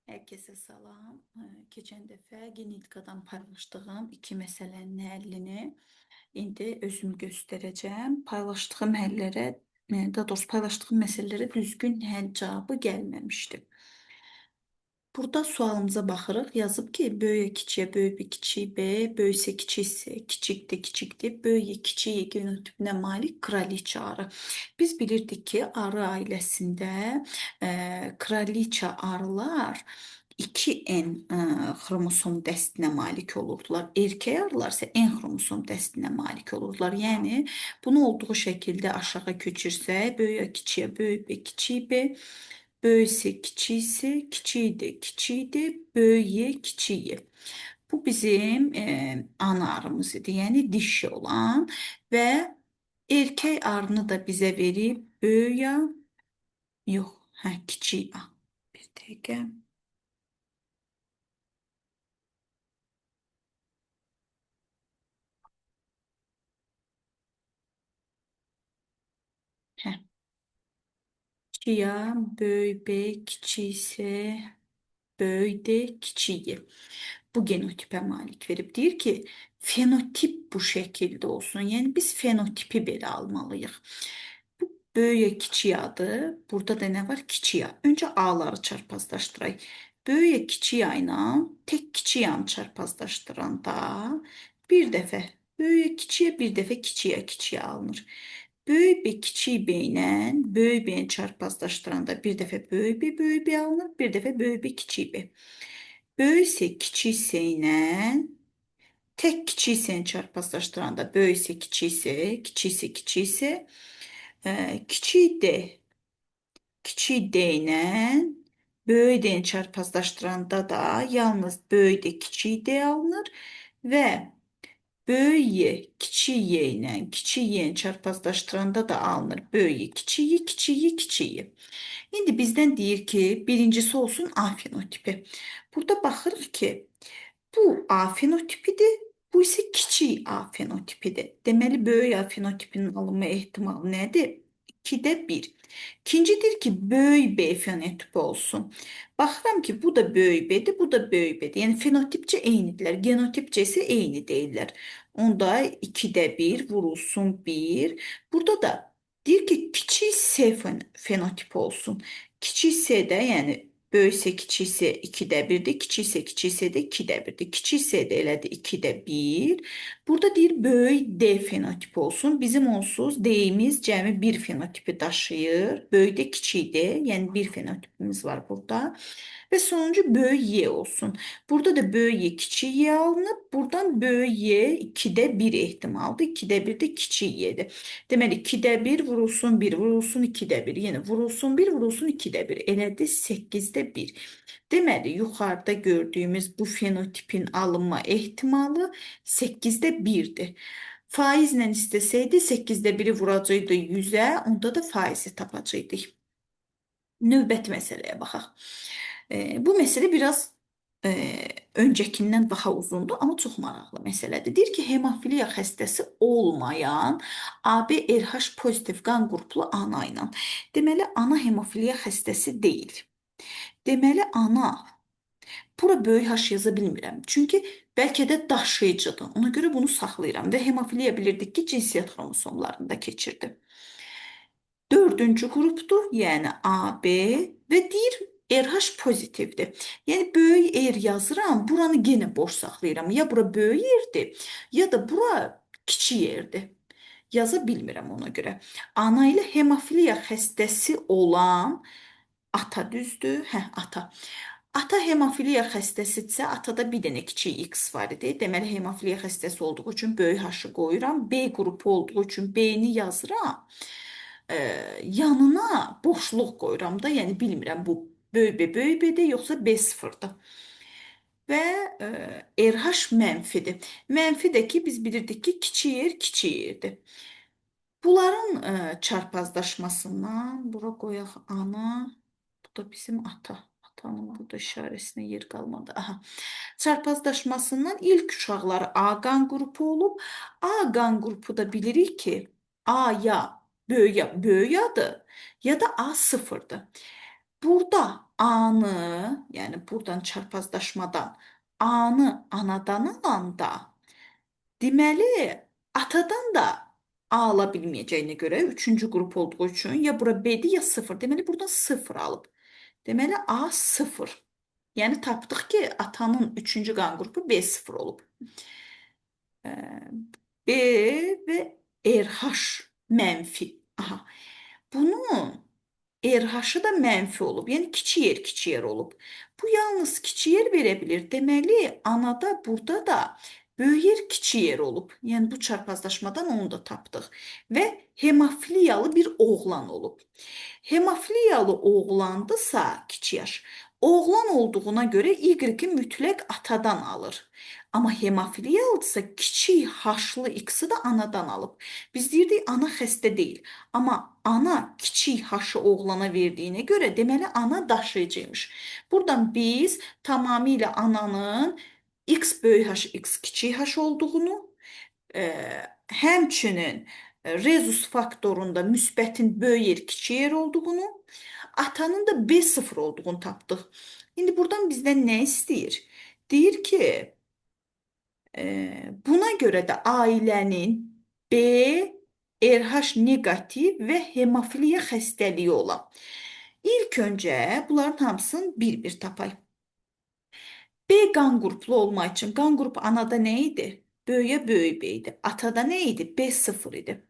Herkese salam. Keçən dəfə genetikadan paylaşdığım iki məsələnin həllini indi özüm göstərəcəm. Paylaşdığım həllərə, daha doğrusu paylaşdığım məsələlərə düzgün həll cavabı gəlməmişdi. Burada sualımıza baxırıq. Yazıb ki, böyüyə kiçiyə, böyük bir kiçik B, böyüksə kiçiksə, kiçikdə kiçikdir, böyüyə kiçik genotipinə malik kraliça arı. Biz bilirdik ki, arı ailəsində kraliça arılar 2N xromosom dəstinə malik olurdular. Erkək arılar isə N xromosom dəstinə malik olurdular. Yəni, bunu olduğu şəkildə aşağı köçürsək, böyüyə kiçiyə, böyük B, kiçik B, böyüksə kiçiksə, kiçikdir, kiçikdir, böyüyə kiçiyi. Bu bizim ana arımız idi, yəni dişi olan və erkək arını da bizə verib böyük A, yox, kiçik A. Bir dəqiqə. Hə, kiçik A, böyük B, kiçik ise böyük D, kiçiyi. Bu genotipə malik verib. Deyir ki, fenotip bu şəkildə olsun. Yəni biz fenotipi belə almalıyıq. Bu böyüyə kiçik adı. Burada da nə var? Kiçik A. Öncə A'ları çarpazlaşdıraq. Böyüyə kiçik A ilə tək kiçik A-nı çarpazlaşdıranda bir dəfə böyüyə kiçiyə, bir dəfə kiçiyə kiçiyə alınır. Böyük bir kiçik B ilə böyük B-ni çarpazlaşdıranda bir dəfə böyük B alınır, bir dəfə böyük bir kiçik B. Böyüksə kiçiksə ilə tek kiçiksə çarpazlaşdıranda böyüksə kiçiksə, kiçiksə kiçiksə, kiçik D, kiçik D ilə böyük D-ni çarpazlaşdıranda da yalnız böyük D, kiçik D alınır və böyük Y, kiçik Y ilə kiçik Y-ni çarpazlaşdıranda da alınır böyük Y, kiçik Y, kiçik Y, kiçik Y. İndi bizdən deyir ki, birincisi olsun A fenotipi. Burada baxırıq ki, bu A fenotipidir, bu isə kiçik A fenotipidir. Deməli, böyük A fenotipinin alınma ehtimalı nədir? 2-də 1. İkincidir ki, böyük B fenotipi olsun. Baxıram ki, bu da böyük B'dir, bu da böyük B'dir. Yəni, fenotipcə eynidirlər, genotipcə isə eyni deyirlər. Onda 2-də 1 vurulsun 1. Burada da deyir ki, kiçik S fenotipi olsun. Kiçik S-də, yəni böyüksə kiçiksə 2-də 1-dir, kiçiksə də 2-də 1-dir. Kiçik S də elədir 2-də 1. Burada deyir böyük D fenotipi olsun. Bizim onsuz D'imiz cəmi bir fenotipi daşıyır. Böyük də kiçik D, yəni bir fenotipimiz var burada. Və sonuncu böyük Y olsun. Burada da böyük Y, kiçik Y alınıb. Buradan böyük Y 2-də 1 ehtimaldır. 2-də 1 də kiçik Y'dir. Deməli 2-də 1 vurulsun 1, vurulsun 2-də 1. Yəni vurulsun 1, vurulsun 2-də 1. Elədir 8-də 1. Deməli yuxarıda gördüyümüz bu fenotipin alınma ehtimalı 8-də 1-dir. Faizlə istəsəydi 8-də 1-i vuracaqdı 100-ə, onda da faizi tapacaqdıq. Növbəti məsələyə baxaq. Bu məsələ biraz öncəkindən daha uzundur, amma çox maraqlı məsələdir. Deyir ki, hemofiliya xəstəsi olmayan AB RH pozitiv qan qruplu ana ilə. Deməli, ana hemofiliya xəstəsi deyil. Deməli, ana bura böyük H yaza bilmirəm. Çünki bəlkə də daşıyıcıdır. Ona görə bunu saxlayıram və hemofiliya bilirdik ki, cinsiyyət xromosomlarında keçirdi. Dördüncü qrupdur, yəni AB və deyir RH pozitivdir. Yəni böyük R yazıram, buranı yenə boş saxlayıram. Ya bura böyük R-dir, ya da bura kiçik R-dir. Yaza bilmirəm ona görə. Ana ilə hemofiliya xəstəsi olan ata düzdür? Hə, ata. Ata hemofiliya xəstəsidirsə, atada bir dənə kiçik X var idi. Deməli, hemofiliya xəstəsi olduğu üçün böyük H-ı qoyuram. B qrupu olduğu üçün B-ni yazıram. Yanına boşluq qoyuram da, yəni bilmirəm bu böyük B-dir, yoxsa B0-dır. Və RH mənfidir. Mənfi də ki, biz bilirdik ki, kiçik yer, kiçik yerdir. Bunların çarpazlaşmasından, bura qoyaq ana, bu da bizim ata. Atanın burada işarəsinə yer qalmadı. Aha. Çarpazlaşmasından ilk uşaqları A qan qrupu olub. A qan qrupu da bilirik ki, A ya böyük adı, ya da A sıfırdır. Burada A'nı, yani buradan çarpazlaşmadan A'nı anadan alanda, deməli atadan da A ala bilməyəcəyinə görə, üçüncü qrup olduğu üçün ya bura B'dir ya sıfır. Deməli buradan sıfır alıb. Deməli A sıfır. Yəni tapdıq ki, atanın üçüncü qan qrupu B sıfır olub. B ve RH mənfi. Aha. Bunun RH-ı da mənfi olub. Yəni kiçik yer, kiçik yer olub. Bu yalnız kiçik yer verə bilir. Deməli, anada burada da böyük yer, kiçik yer olub. Yəni bu çarpazlaşmadan onu da tapdıq. Və hemofiliyalı bir oğlan olub. Hemofiliyalı oğlandısa kiçik yaş. Oğlan olduğuna görə Y-i mütləq atadan alır. Amma hemofiliyalıdırsa kiçik haşlı X-i də anadan alıb. Biz deyirdik ana xəstə deyil. Amma ana kiçik haşı oğlana verdiyinə görə deməli ana daşıyıcıymış. Buradan biz tamamilə ananın X böyük H, X kiçik H olduğunu, həmçinin rezus faktorunda müsbətin böyük yer, kiçik yer olduğunu, atanın da B0 olduğunu tapdıq. İndi buradan bizdən nə istəyir? Deyir ki, buna görə də ailənin B, RH negativ və hemofiliya xəstəliyi olan. İlk öncə bunların hamısını bir-bir tapayım. B qan qruplu olmaq üçün qan qrupu anada nə idi? Böyüyə böyük B idi. Atada nə idi? B0 idi.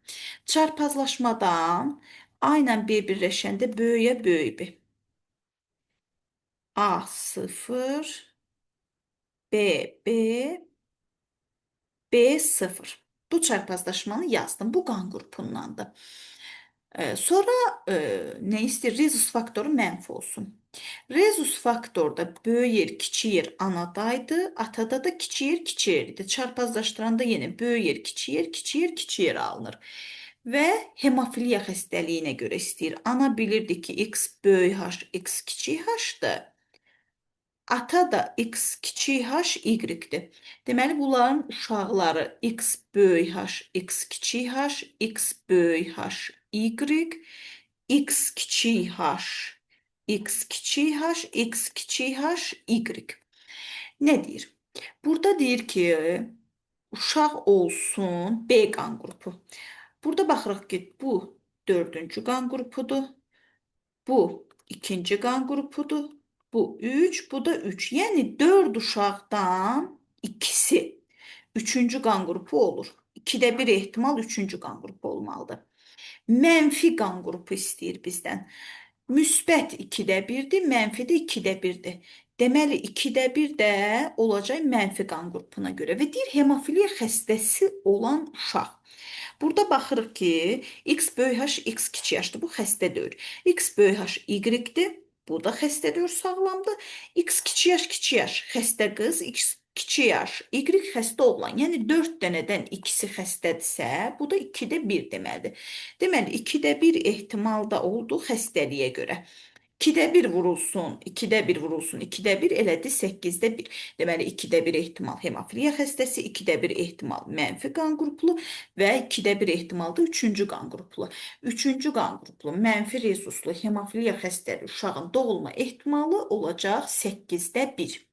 Çarpazlaşmadan A ilə B birləşəndə böyüyə böyük B. A0, B, B0. Bu çarpazlaşmanı yazdım. Bu qan qrupundandır. Sonra nə istəyir? Rezus faktoru mənfi olsun. Rezus faktorda böyük yer, kiçik yer anadaydı. Atada da kiçik yer, kiçik yer idi. Çarpazlaşdıranda yenə böyük yer, kiçik yer, kiçik yer, kiçik yer alınır. Və hemofiliya xəstəliyinə görə istəyir. Ana bilirdi ki, X böyük H, X kiçik H-dır. Ata da X kiçik H, Y-dir. Deməli, bunların uşaqları X böyük H, X kiçik H, X böyük H, Y, X kiçik H, X kiçik H, X kiçik H, Y. Nə deyir? Burada deyir ki, uşaq olsun B qan qrupu. Burada baxırıq ki, bu dördüncü qan qrupudur. Bu ikinci qan qrupudur. Bu 3, bu da 3. Yəni 4 uşaqdan ikisi üçüncü qan qrupu olur. 2də 1 ehtimal üçüncü qan qrupu olmalıdır. Mənfi qan qrupu istəyir bizdən. Müsbət 2də 1-dir, mənfi də 2də 1-dir. Deməli 2də 1 də olacaq mənfi qan qrupuna görə və deyir hemofiliya xəstəsi olan uşaq. Burada baxırıq ki, X böyük H, X kiçik H-dır. Bu xəstə deyil. X böyük H, Y-dir. Bu da xəstə deyil, sağlamdır. X kiçik H, kiçik H, xəstə qız. X kiçik H, Y xəstə oğlan. Yəni 4 dənədən ikisi xəstədirsə, bu da 2də 1 deməlidir. Deməli, 2də 1 ehtimal da oldu xəstəliyə görə. 2də 1 vurulsun, 2də 1 vurulsun, 2də 1 elədi 8də 1. Deməli 2də 1 ehtimal hemofiliya xəstəsi, 2də 1 ehtimal mənfi qan qruplu və 2də 1 ehtimal da 3-cü qan qruplu. 3-cü qan qruplu mənfi rezuslu hemofiliya xəstəli uşağın doğulma ehtimalı olacaq 8də 1.